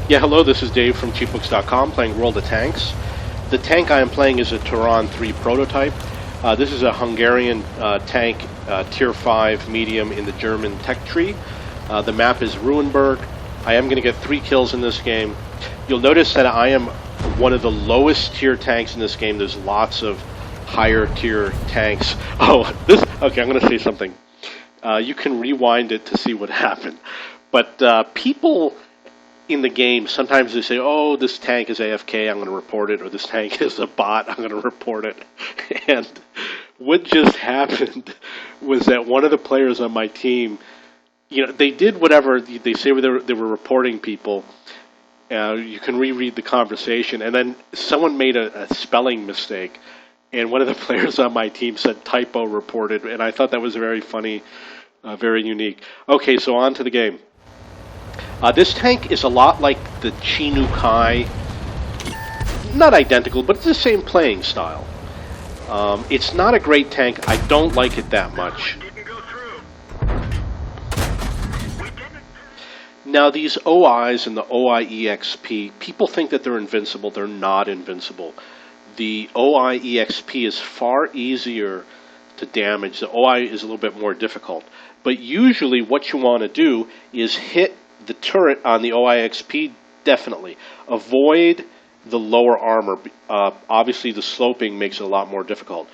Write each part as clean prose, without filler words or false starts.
Yeah, hello, this is Dave from cheapbooks.com playing World of Tanks. The tank I am playing is a Turan 3 prototype. This is a Hungarian tank, tier 5 medium in the German tech tree. The map is Ruinberg. I am going to get 3 kills in this game. You'll notice that I am one of the lowest tier tanks in this game. There's lots of higher tier tanks. Okay, I'm going to say something. You can rewind it to see what happened. But people in the game, sometimes they say, oh, this tank is AFK, I'm going to report it, or this tank is a bot, I'm going to report it. And what just happened was that one of the players on my team, they did whatever they say they were reporting people. You can reread the conversation, and then someone made a spelling mistake, and one of the players on my team said typo reported, and I thought that was very funny, very unique. Okay, so on to the game. This tank is a lot like the Chi. Not identical, but it's the same playing style. It's not a great tank. I don't like it that much. Now, these OIs and the OI-EXP, people think that they're invincible. They're not invincible. The OI-EXP is far easier to damage. The OI is a little bit more difficult. But usually what you want to do is hit the turret on the OIXP, definitely. Avoid the lower armor. Obviously, the sloping makes it a lot more difficult.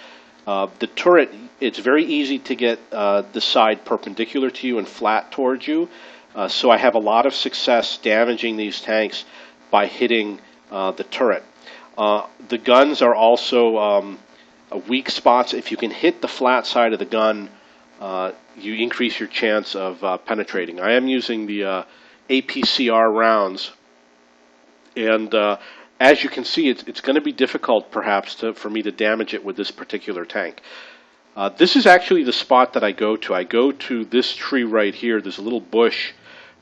The turret, it's very easy to get the side perpendicular to you and flat towards you. So I have a lot of success damaging these tanks by hitting the turret. The guns are also weak spots. If you can hit the flat side of the gun, you increase your chance of penetrating. I am using the APCR rounds, and as you can see, it's going to be difficult, perhaps, for me to damage it with this particular tank. This is actually the spot that I go to. I go to this tree right here. There's a little bush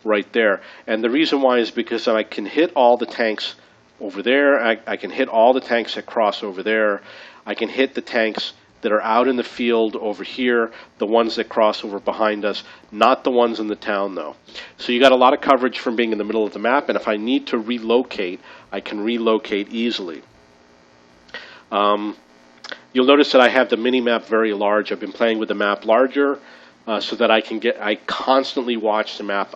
right there, and the reason why is because I can hit all the tanks over there. I can hit all the tanks that cross over there. I can hit the tanks that are out in the field over here, the ones that cross over behind us, not the ones in the town, though. So you got a lot of coverage from being in the middle of the map, and if I need to relocate, I can relocate easily. You'll notice that I have the mini-map very large. I've been playing with the map larger so that I constantly watch the map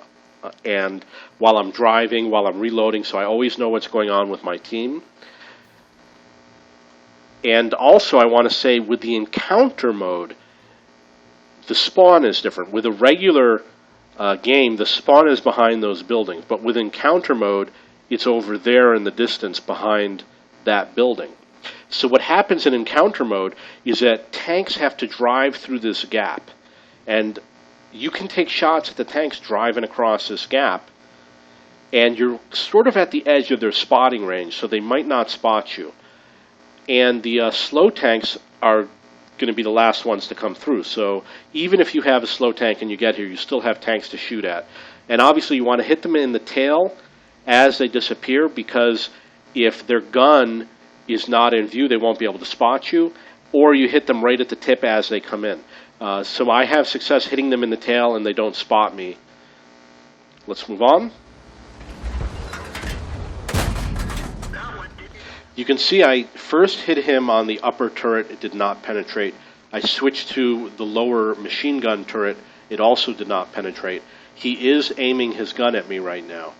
and while I'm driving, while I'm reloading, so I always know what's going on with my team. And also, I want to say, with the encounter mode, the spawn is different. With a regular game, the spawn is behind those buildings. But with encounter mode, it's over there in the distance behind that building. So what happens in encounter mode is that tanks have to drive through this gap. And you can take shots at the tanks driving across this gap. And you're sort of at the edge of their spotting range, so they might not spot you. And the slow tanks are going to be the last ones to come through. So even if you have a slow tank and you get here, you still have tanks to shoot at. And obviously you want to hit them in the tail as they disappear, because if their gun is not in view, they won't be able to spot you. Or you hit them right at the tip as they come in. So I have success hitting them in the tail and they don't spot me. Let's move on. You can see I first hit him on the upper turret. It did not penetrate. I switched to the lower machine gun turret. It also did not penetrate. He is aiming his gun at me right now.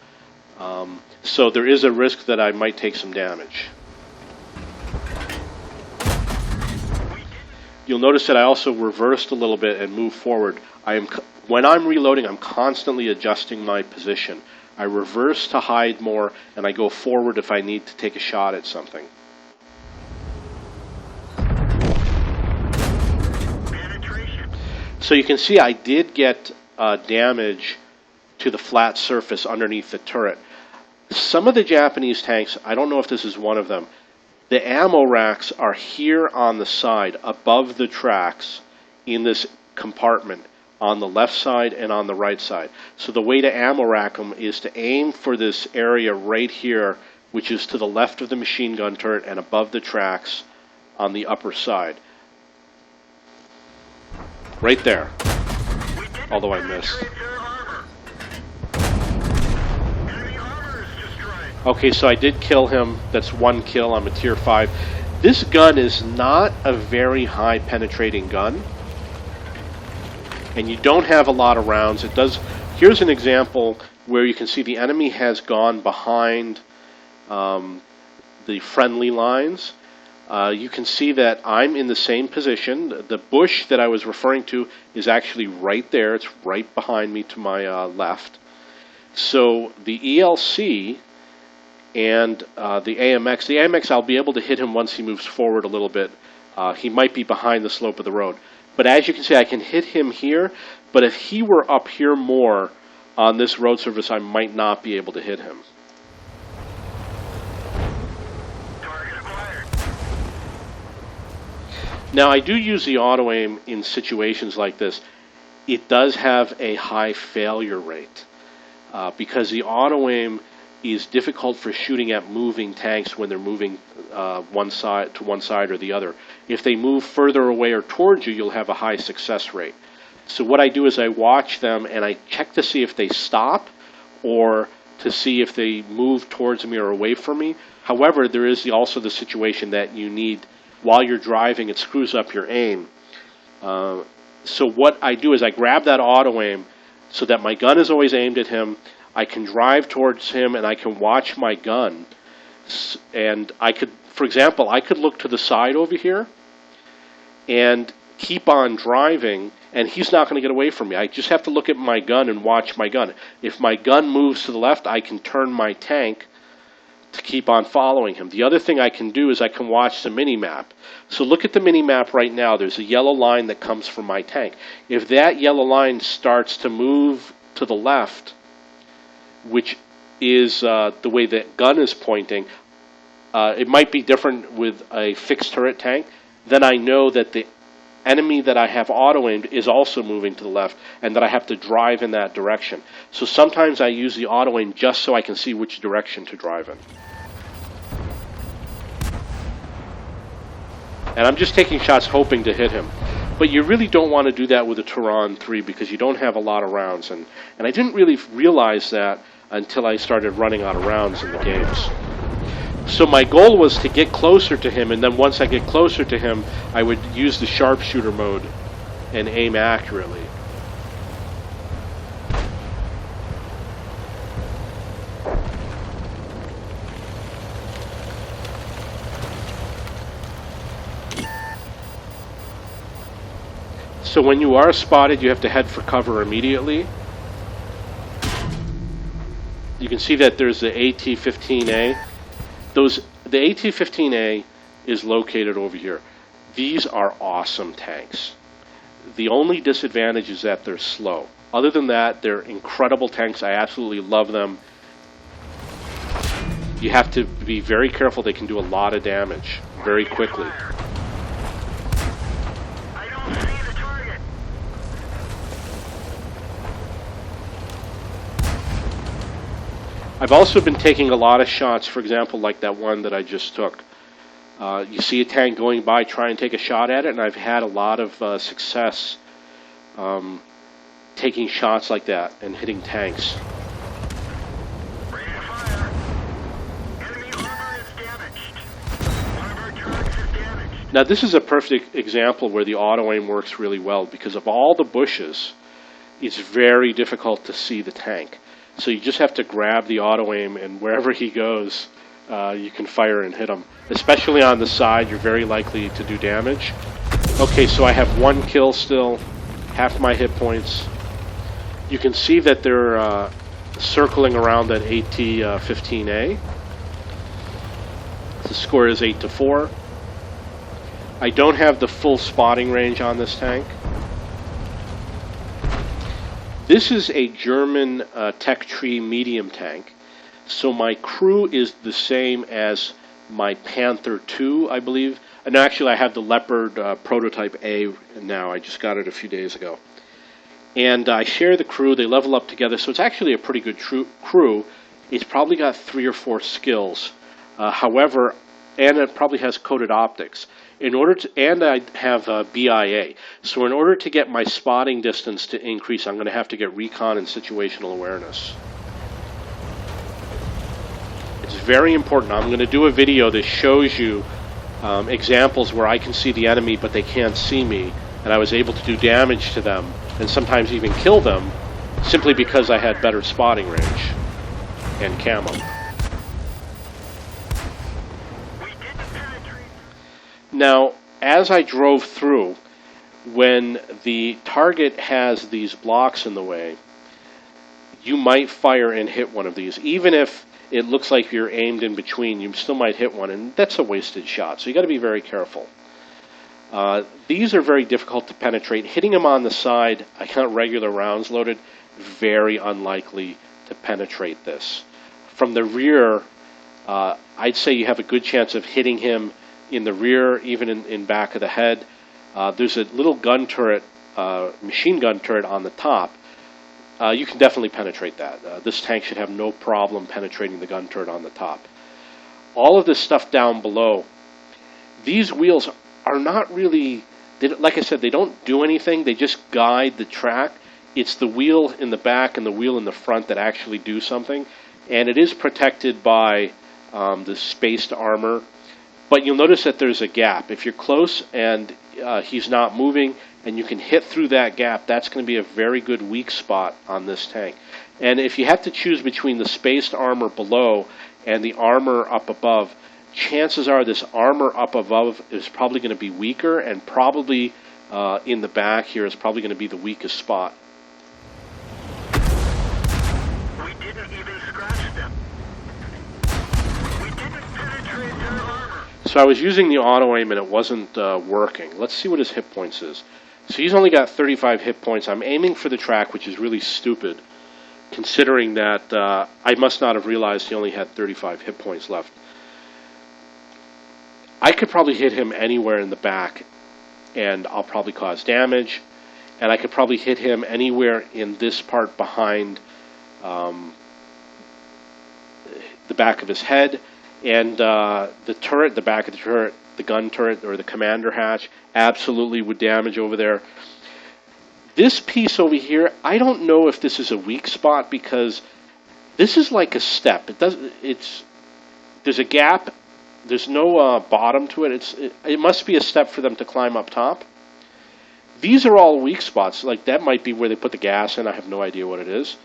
So there is a risk that I might take some damage. You'll notice that I also reversed a little bit and moved forward. When I'm reloading, I'm constantly adjusting my position. I reverse to hide more, and I go forward if I need to take a shot at something. So you can see I did get damage to the flat surface underneath the turret. Some of the Japanese tanks, I don't know if this is one of them, the ammo racks are here on the side, above the tracks, in this compartment, on the left side and on the right side. So the way to ammo rack them is to aim for this area right here, which is to the left of the machine gun turret and above the tracks on the upper side. Right there. Although I missed. Okay, so I did kill him. That's one kill. I'm a tier 5. This gun is not a very high penetrating gun, and you don't have a lot of rounds. It does. Here's an example where you can see the enemy has gone behind the friendly lines. You can see that I'm in the same position. The bush that I was referring to is actually right there. It's right behind me to my left. So the ELC and the AMX I'll be able to hit him once he moves forward a little bit. He might be behind the slope of the road. But as you can see, I can hit him here. But if he were up here more on this road surface, I might not be able to hit him. Now, I do use the auto-aim in situations like this. It does have a high failure rate because the auto-aim is difficult for shooting at moving tanks when they're moving one side or the other. If they move further away or towards you, you'll have a high success rate. So what I do is I watch them and I check to see if they stop or to see if they move towards me or away from me. However, there is also the situation that you need, while you're driving, it screws up your aim. So what I do is I grab that auto aim so that my gun is always aimed at him. I can drive towards him and I can watch my gun. And I could, for example, I could look to the side over here and keep on driving, and he's not going to get away from me. I just have to look at my gun and watch my gun. If my gun moves to the left, I can turn my tank to keep on following him. The other thing I can do is I can watch the mini-map. So look at the mini-map right now. There's a yellow line that comes from my tank. If that yellow line starts to move to the left, which is the way that gun is pointing, it might be different with a fixed turret tank, then I know that the enemy that I have auto-aimed is also moving to the left and that I have to drive in that direction. So sometimes I use the auto-aim just so I can see which direction to drive in. And I'm just taking shots hoping to hit him. But you really don't want to do that with a Turan 3 because you don't have a lot of rounds. And I didn't really realize that until I started running out of rounds in the games. So my goal was to get closer to him, and then once I get closer to him, I would use the sharpshooter mode and aim accurately. So when you are spotted, you have to head for cover immediately. You can see that there's the AT-15A. The AT-15A is located over here. These are awesome tanks. The only disadvantage is that they're slow. Other than that, they're incredible tanks. I absolutely love them. You have to be very careful. They can do a lot of damage very quickly. I don't see the target. I've also been taking a lot of shots, for example, like that one that I just took. You see a tank going by, try and take a shot at it, and I've had a lot of success taking shots like that and hitting tanks. Ready to fire. Enemy armor is damaged. One of our turrets is damaged. Now this is a perfect example where the auto-aim works really well because of all the bushes, it's very difficult to see the tank. So you just have to grab the auto-aim, and wherever he goes, you can fire and hit him. Especially on the side, you're very likely to do damage. Okay, so I have one kill still, half my hit points. You can see that they're circling around that AT-15A. The score is 8-4. I don't have the full spotting range on this tank. This is a German Tech Tree medium tank, so my crew is the same as my Panther II, I believe. And actually, I have the Leopard prototype A now. I just got it a few days ago. And I share the crew. They level up together, so it's actually a pretty good crew. It's probably got 3 or 4 skills. However, and it probably has coated optics. And I have BIA. So in order to get my spotting distance to increase, I'm going to have to get recon and situational awareness. It's very important. I'm going to do a video that shows you examples where I can see the enemy but they can't see me, and I was able to do damage to them and sometimes even kill them simply because I had better spotting range and camo. Now, as I drove through, when the target has these blocks in the way, you might fire and hit one of these. Even if it looks like you're aimed in between, you still might hit one, and that's a wasted shot. So you got to be very careful. These are very difficult to penetrate. Hitting them on the side, I got regular rounds loaded, very unlikely to penetrate this. From the rear, I'd say you have a good chance of hitting him in the rear, even in back of the head. There's a little gun turret, machine gun turret on the top. You can definitely penetrate that. This tank should have no problem penetrating the gun turret on the top. All of this stuff down below, these wheels are not really, like I said, they don't do anything. They just guide the track. It's the wheel in the back and the wheel in the front that actually do something. And it is protected by the spaced armor. But you'll notice that there's a gap. If you're close and he's not moving and you can hit through that gap, that's going to be a very good weak spot on this tank. And if you have to choose between the spaced armor below and the armor up above, chances are this armor up above is probably going to be weaker, and probably in the back here is probably going to be the weakest spot. We didn't even scratch them. We didn't penetrate their armor. So I was using the auto aim and it wasn't working. Let's see what his hit points is. So he's only got 35 hit points. I'm aiming for the track, which is really stupid, considering that I must not have realized he only had 35 hit points left. I could probably hit him anywhere in the back, and I'll probably cause damage. And I could probably hit him anywhere in this part behind the back of his head. And the turret, the back of the turret, the gun turret, or the commander hatch, absolutely would damage over there. This piece over here, I don't know if this is a weak spot, because this is like a step. There's a gap. There's no bottom to it. It must be a step for them to climb up top. These are all weak spots. Like, that might be where they put the gas in. I have no idea what it is.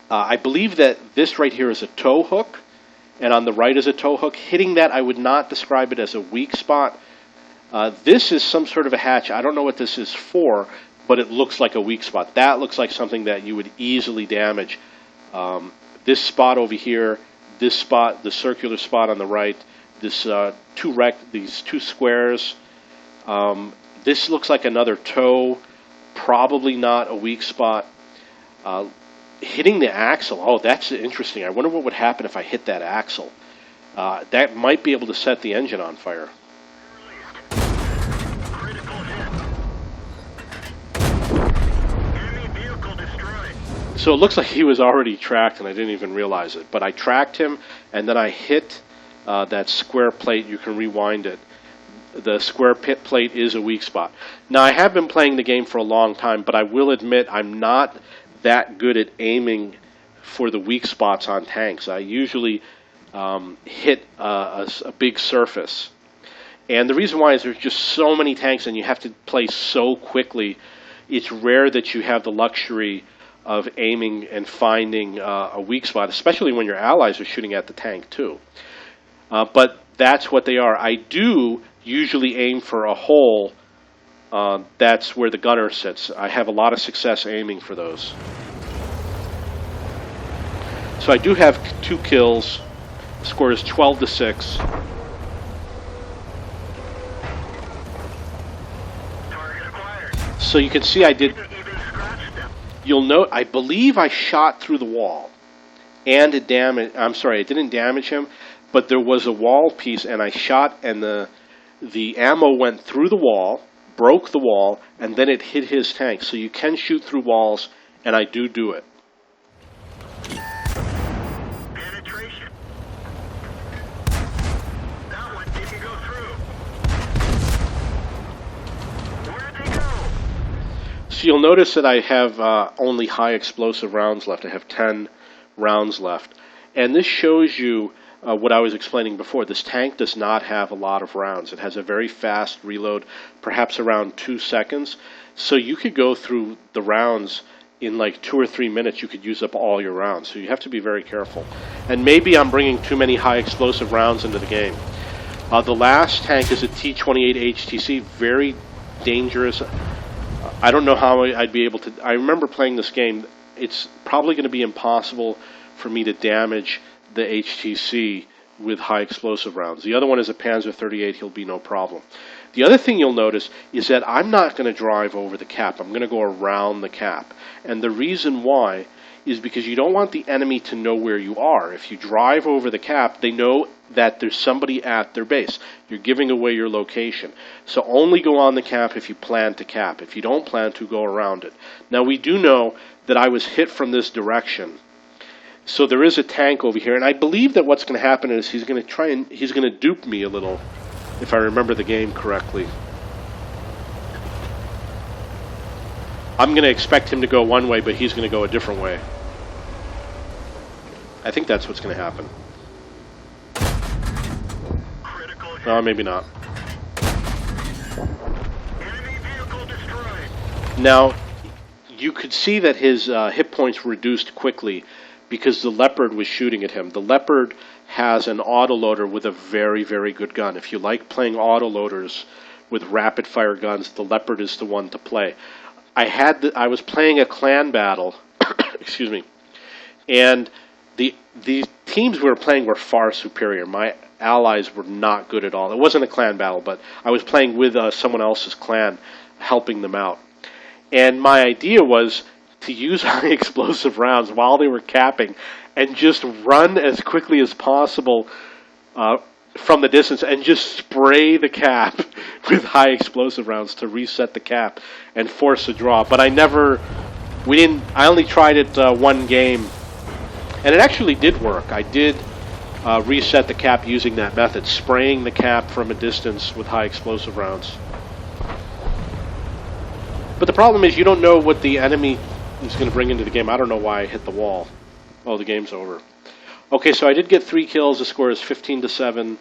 I believe that this right here is a tow hook, and on the right is a tow hook. Hitting that, I would not describe it as a weak spot. This is some sort of a hatch. I don't know what this is for, but it looks like a weak spot. That looks like something that you would easily damage. This spot over here, this spot, the circular spot on the right, this these two squares. This looks like another toe, probably not a weak spot. Hitting the axle, oh, that's interesting. I wonder what would happen if I hit that axle. That might be able to set the engine on fire. Critical hit. Enemy vehicle destroyed. So it looks like he was already tracked, and I didn't even realize it. But I tracked him, and then I hit that square plate. You can rewind it. The square pit plate is a weak spot. Now, I have been playing the game for a long time, but I will admit I'm not that good at aiming for the weak spots on tanks. I usually hit a big surface. And the reason why is there's just so many tanks and you have to play so quickly. It's rare that you have the luxury of aiming and finding a weak spot, especially when your allies are shooting at the tank too. But that's what they are. I do usually aim for a hole. That's where the gunner sits. I have a lot of success aiming for those. So I do have 2 kills. The score is 12-6. Target acquired. So you can see I did. Didn't even scratch them. You'll note I believe I shot through the wall, and it damaged. I'm sorry, it didn't damage him, but there was a wall piece, and I shot, and the ammo went through the wall, broke the wall, and then it hit his tank. So you can shoot through walls, and I do it. Penetration. That one didn't go through. Where'd they go? So you'll notice that I have only high explosive rounds left. I have 10 rounds left. And this shows you what I was explaining before. This tank does not have a lot of rounds. It has a very fast reload, perhaps around 2 seconds. So you could go through the rounds in like 2 or 3 minutes. You could use up all your rounds. So you have to be very careful. And maybe I'm bringing too many high explosive rounds into the game. The last tank is a T-28 HTC, very dangerous. I don't know how I'd be able to. I remember playing this game. It's probably going to be impossible for me to damage the HTC with high explosive rounds. The other one is a Panzer 38. He'll be no problem. The other thing you'll notice is that I'm not going to drive over the cap. I'm going to go around the cap. And the reason why is because you don't want the enemy to know where you are. If you drive over the cap, they know that there's somebody at their base. You're giving away your location. So only go on the cap if you plan to cap. If you don't plan to, go around it. Now we do know that I was hit from this direction. So there is a tank over here, and I believe that what's going to happen is he's going to dupe me a little, if I remember the game correctly. I'm going to expect him to go one way, but he's going to go a different way. I think that's what's going to happen. No, maybe not. Enemy vehicle destroyed. Now, you could see that his hit points reduced quickly because the Leopard was shooting at him. The Leopard has an autoloader with a very, very good gun. If you like playing autoloaders with rapid-fire guns, the Leopard is the one to play. I was playing a clan battle, excuse me, and the teams we were playing were far superior. My allies were not good at all. It wasn't a clan battle, but I was playing with someone else's clan, helping them out. And my idea was to use high explosive rounds while they were capping and just run as quickly as possible from the distance and just spray the cap with high explosive rounds to reset the cap and force a draw. But I only tried it one game, and it actually did work. I did reset the cap using that method, spraying the cap from a distance with high explosive rounds. But the problem is you don't know what the enemy is going to bring into the game. I don't know why I hit the wall. Oh, the game's over. Okay, so I did get 3 kills. The score is 15-7.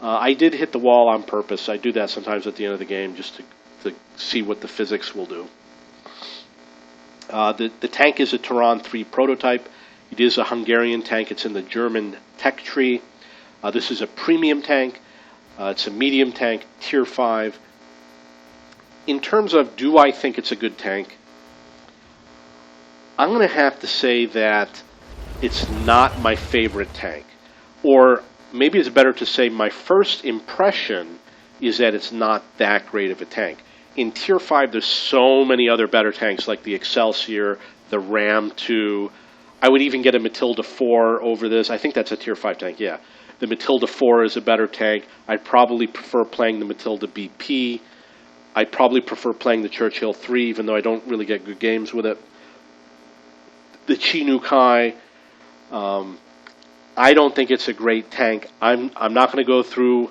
I did hit the wall on purpose. I do that sometimes at the end of the game just to see what the physics will do. The tank is a Turan 3 prototype. It is a Hungarian tank. It's in the German tech tree. This is a premium tank. It's a medium tank, tier 5. In terms of do I think it's a good tank, I'm going to have to say that it's not my favorite tank. Or maybe it's better to say my first impression is that it's not that great of a tank. In tier 5, there's so many other better tanks like the Excelsior, the Ram 2. I would even get a Matilda 4 over this. I think that's a tier 5 tank, yeah. The Matilda 4 is a better tank. I'd probably prefer playing the Matilda BP. I'd probably prefer playing the Churchill 3, even though I don't really get good games with it. The Chi-Nu-Kai, I don't think it's a great tank. I'm not going to go through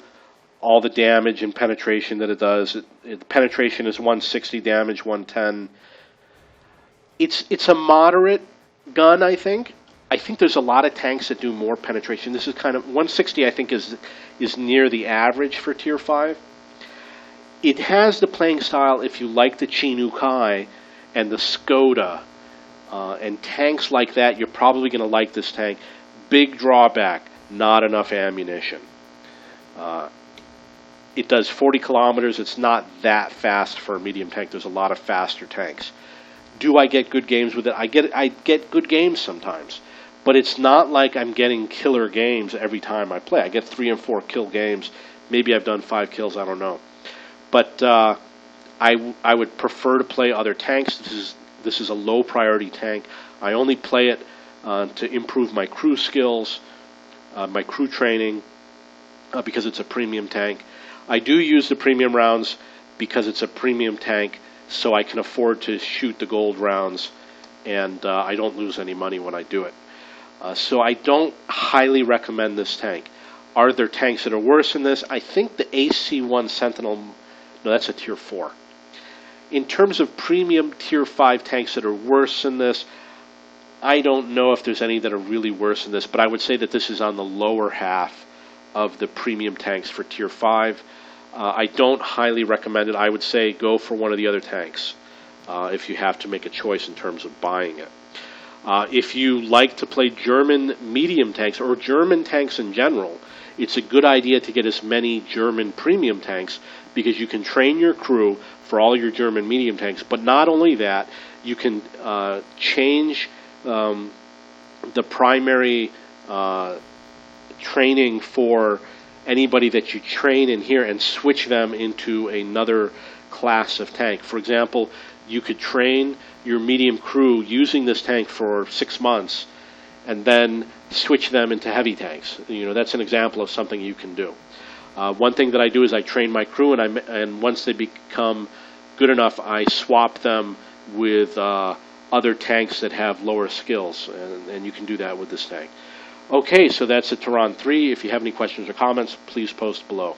all the damage and penetration that it does. Penetration is 160, damage 110. It's a moderate gun, I think. I think there's a lot of tanks that do more penetration. This is kind of 160. I think is near the average for tier 5. It has the playing style if you like the Chi-Nu-Kai and the Skoda and tanks like that. You're probably going to like this tank. Big drawback: not enough ammunition. It does 40 kilometers. It's not that fast for a medium tank. There's a lot of faster tanks. Do I get good games with it? I get good games sometimes, but it's not like I'm getting killer games every time I play. I get 3 and 4 kill games. Maybe I've done 5 kills. I don't know. But I would prefer to play other tanks. This is a low priority tank. I only play it to improve my crew skills, my crew training, because it's a premium tank. I do use the premium rounds because it's a premium tank, so I can afford to shoot the gold rounds, and I don't lose any money when I do it. So I don't highly recommend this tank. Are there tanks that are worse than this? I think the AC-1 Sentinel, no, that's a tier 4. In terms of premium tier 5 tanks that are worse than this, I don't know if there's any that are really worse than this, but I would say that this is on the lower half of the premium tanks for Tier 5. I don't highly recommend it. I would say go for one of the other tanks if you have to make a choice in terms of buying it. If you like to play German medium tanks or German tanks in general, it's a good idea to get as many German premium tanks because you can train your crew for all your German medium tanks. But not only that, you can change the primary training for anybody that you train in here and switch them into another class of tank. For example, you could train your medium crew using this tank for 6 months and then switch them into heavy tanks. That's an example of something you can do. One thing that I do is I train my crew, and once they become good enough, I swap them with other tanks that have lower skills, and you can do that with this tank. Okay, so that's the Turan 3. If you have any questions or comments, please post below.